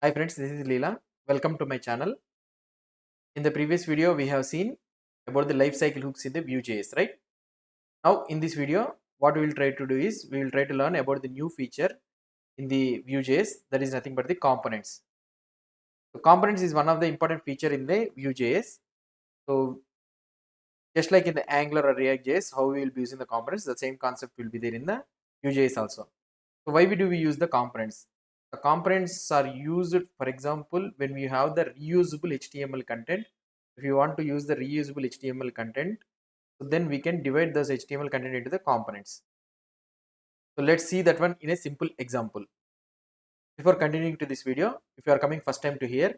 Hi friends, this is Leela. Welcome to my channel. In the previous video, we have seen about the lifecycle hooks in the Vue.js, right? Now, in this video, what we will try to do is we will try to learn about the new feature in the Vue.js, that is nothing but the components. So, components is one of the important feature in the Vue.js. So, just like in the Angular or React.js, how we will be using the components, the same concept will be there in the Vue.js also. So why do we use the components? The components are used, for example, when we have the reusable HTML content. If you want to use the reusable HTML content, so then we can divide those HTML content into the components. So let's see that one in a simple example. Before continuing to this video, if you are coming first time to here,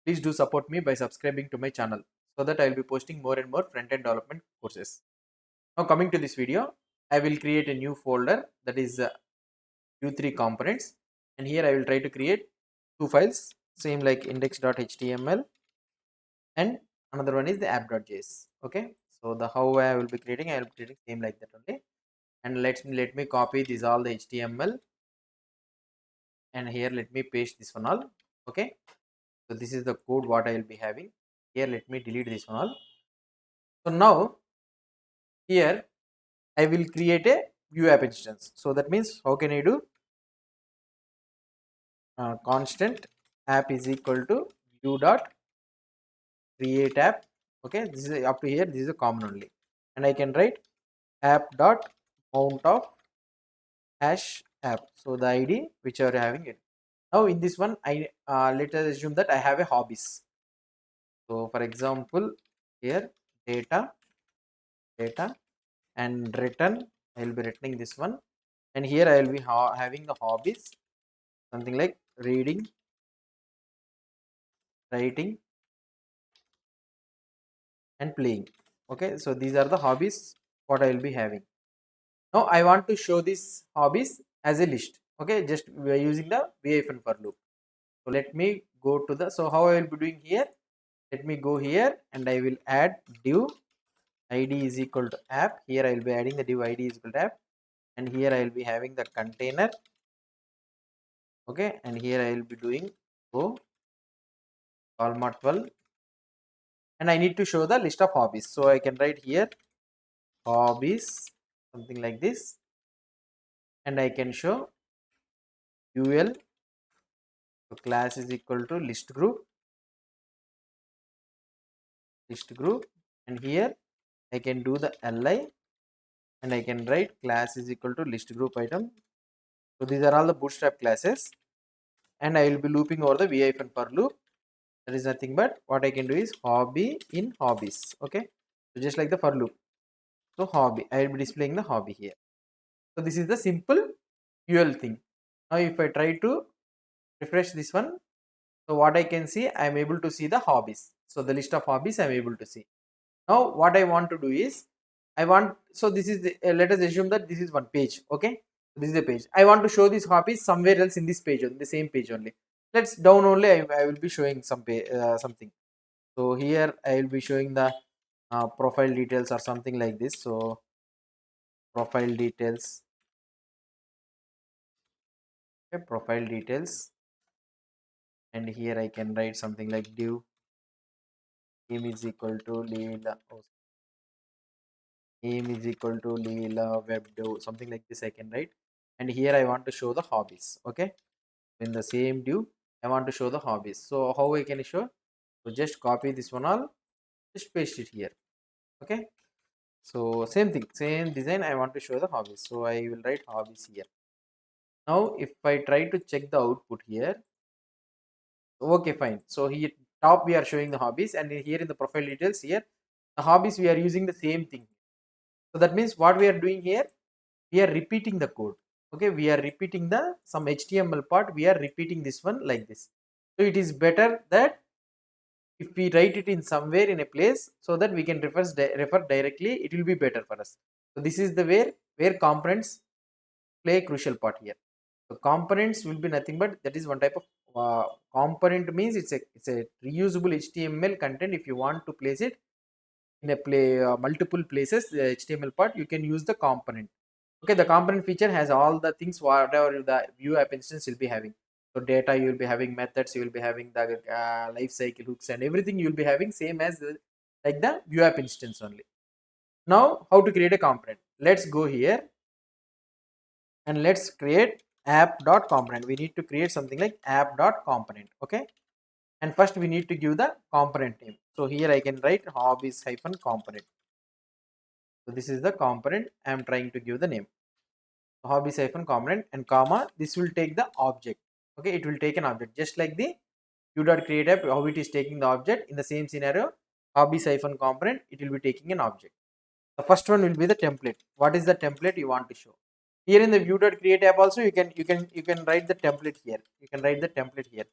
please do support me by subscribing to my channel so that I will be posting more and more front-end development courses. Now coming to this video, I will create a new folder, that is Vue3 components, and here I will try to create two files, same like index.html and another one is the app.js. Okay, so the how I will be creating, I will be creating same like that only. And let me copy this all the HTML, and here let me paste this one all. Okay, so this is the code what I will be having here. Let me delete this one all. So now here I will create a Vue app instance. So that means how can I do? Constant app is equal to Vue dot create app. Okay, this is up to here, this is a common only, and I can write app dot mount of hash app, so the id which are having it. Now in this one I let us assume that I have a hobbies. So for example, here data and return, I will be returning this one, and here I will be having the hobbies, something like reading, writing and playing. Okay, so these are the hobbies what I will be having. Now I want to show these hobbies as a list. Okay, just we are using the VIFN for loop. So let me go to the, so how I will be doing here, let me go here and I will add div id is equal to app. Here I will be adding the div id is equal to app, and here I will be having the container. Okay, and here I will be doing go colma 12, and I need to show the list of hobbies. So I can write here hobbies, something like this, and I can show ul, so class is equal to list group, and here I can do the li, and I can write class is equal to list group item. So these are all the bootstrap classes, and I will be looping over the VIFN for loop. That is nothing but what I can do is hobby in hobbies. Okay, so just like the for loop, so hobby, I will be displaying the hobby here. So this is the simple UL thing. Now if I try to refresh this one, so what I can see, I am able to see the hobbies. So the list of hobbies I am able to see. Now what I want to do is I want, so this is the, let us assume that this is one page. Okay, this is the page I want to show these hobbies somewhere else in this page, on the same page only. Let's down only, I will be showing some something. So here I will be showing the profile details or something like this. So profile details, okay, profile details, and here I can write something like div name is equal to Leela, oh, name is equal to Leela web dev, something like this I can write. And here I want to show the hobbies. Okay, in the same div I want to show the hobbies. So how I can show? So just copy this one all, just paste it here. Okay, so same thing, same design, I want to show the hobbies, so I will write hobbies here. Now if I try to check the output here, okay fine, so here top we are showing the hobbies, and here in the profile details here the hobbies we are using the same thing. So that means what we are doing here, we are repeating the code. Okay, we are repeating the some HTML part, we are repeating this one like this. So it is better that if we write it in somewhere in a place, so that we can refer directly, it will be better for us. So this is the where components play a crucial part here. So components will be nothing but that is one type of component, means it's a reusable HTML content. If you want to place it in a multiple places, the HTML part, you can use the component. Okay, the component feature has all the things whatever the Vue app instance will be having. So So data, you will be having methods, you will be having the life cycle hooks, and everything you will be having same as like the view app instance only. Now how to create a component? Let's go here and let's create app.component. We need to create something like app.component. Okay, and first we need to give the component name. So here I can write hobbies hyphen component. So this is the component I am trying to give the name, hobbies hyphen component, and comma, this will take the object. Okay, it will take an object just like the u.create app, how it is taking the object. In the same scenario, hobbies hyphen component, it will be taking an object. The first one will be the template. What is the template you want to show? Here in the Vue.create app also, you can write the template here. You can write the template here.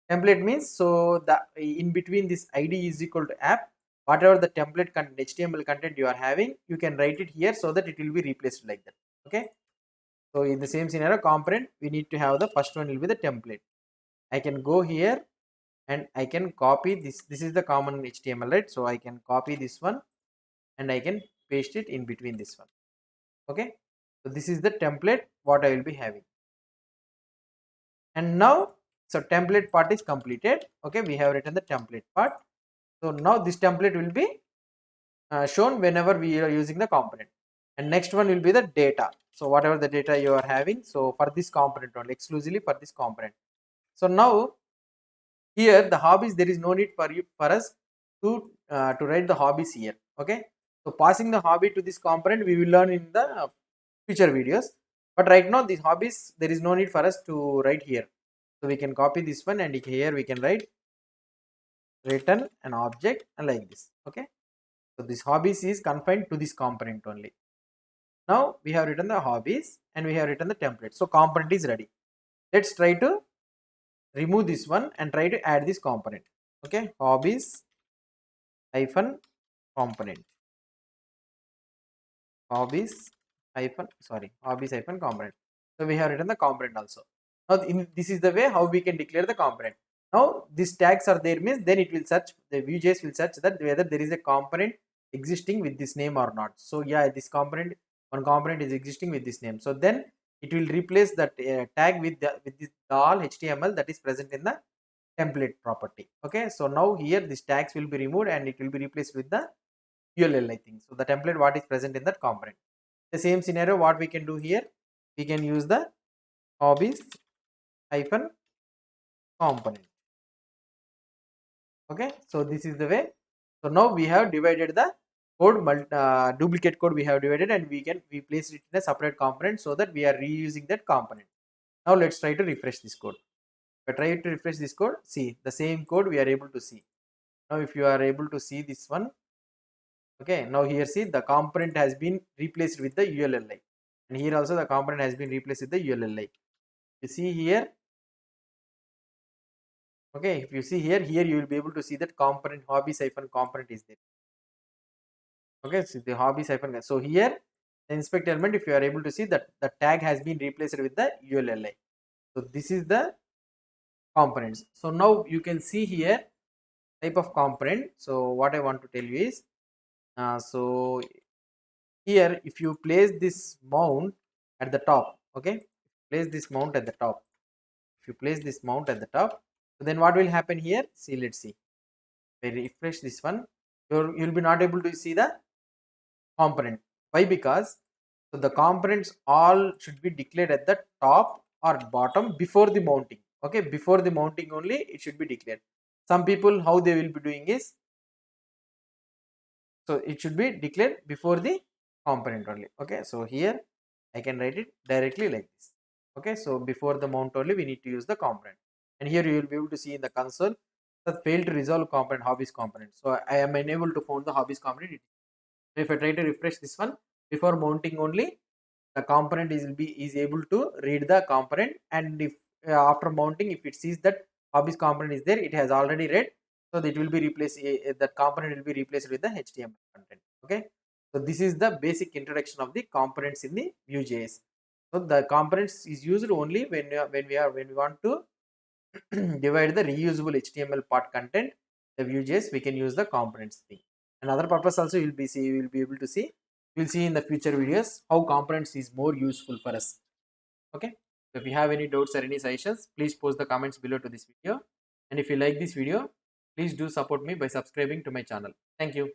Template means, so the in between this id is equal to app, whatever the template content, HTML content you are having, you can write it here so that it will be replaced like that. Okay, so in the same scenario, component, we need to have the first one will be the template. I can go here and I can copy this. This is the common HTML, right? So I can copy this one and I can paste it in between this one. Okay, so this is the template what I will be having. And now, so template part is completed. Okay, we have written the template part. So now this template will be shown whenever we are using the component. And next one will be the data. So whatever the data you are having, so for this component only, exclusively for this component. So now here the hobbies, there is no need for us to write the hobbies here. Okay, so passing the hobby to this component we will learn in the future videos, but right now these hobbies, there is no need for us to write here. So we can copy this one and here we can write return an object and like this. Okay, so this hobbies is confined to this component only. Now we have written the hobbies and we have written the template, so component is ready. Let's try to remove this one and try to add this component. Okay, hobbies hyphen component, hobbies hyphen component. So we have written the component also. Now this is the way how we can declare the component. Now these tags are there means, then it will search, the Vue.js will search that whether there is a component existing with this name or not. So yeah, this component, one component is existing with this name. So then it will replace that tag with this all HTML that is present in the template property. Okay, so now here this tags will be removed and it will be replaced with the ULL, I think. So the template what is present in that component. The same scenario, what we can do here, we can use the hobbies hyphen component. Okay, so this is the way. So now we have divided the code, duplicate code we have divided, and we place it in a separate component so that we are reusing that component. Now let's try to refresh this code. If I try to refresh this code, see the same code we are able to see. Now if you are able to see this one, okay, now here see the component has been replaced with the ULLI, and here also the component has been replaced with the ULLI. You see here, okay, if you see here you will be able to see that component hobbies hyphen component is there. Okay, so the hobbies hyphen, so here the inspect element, if you are able to see that the tag has been replaced with the ULLI. So this is the components. So now you can see here type of component. So what I want to tell you is, so here if you place this mount at the top, okay, place this mount at the top. If you place this mount at the top, so then what will happen here? See, let's see. If I refresh this one, you'll be not able to see the component. Why? Because so the components all should be declared at the top or bottom before the mounting. Okay, before the mounting only it should be declared. Some people, how they will be doing is, so it should be declared before the component only. Okay, so here I can write it directly like this. Okay, so before the mount only we need to use the component, and here you will be able to see in the console that failed to resolve component hobbies component. So I am unable to find the hobbies component. If I try to refresh this one, before mounting only the component is able to read the component, and if after mounting, if it sees that hobbies component is there, it has already read, so it will be replaced, the component will be replaced with the HTML content. Okay, so this is the basic introduction of the components in the Vue.js. So the components is used only when we want to divide the reusable HTML part content, the Vue.js, we can use the components thing. Another purpose also you will be able to see. We'll see in the future videos how components is more useful for us. Okay. So if you have any doubts or any suggestions, please post the comments below to this video. And if you like this video, please do support me by subscribing to my channel. Thank you.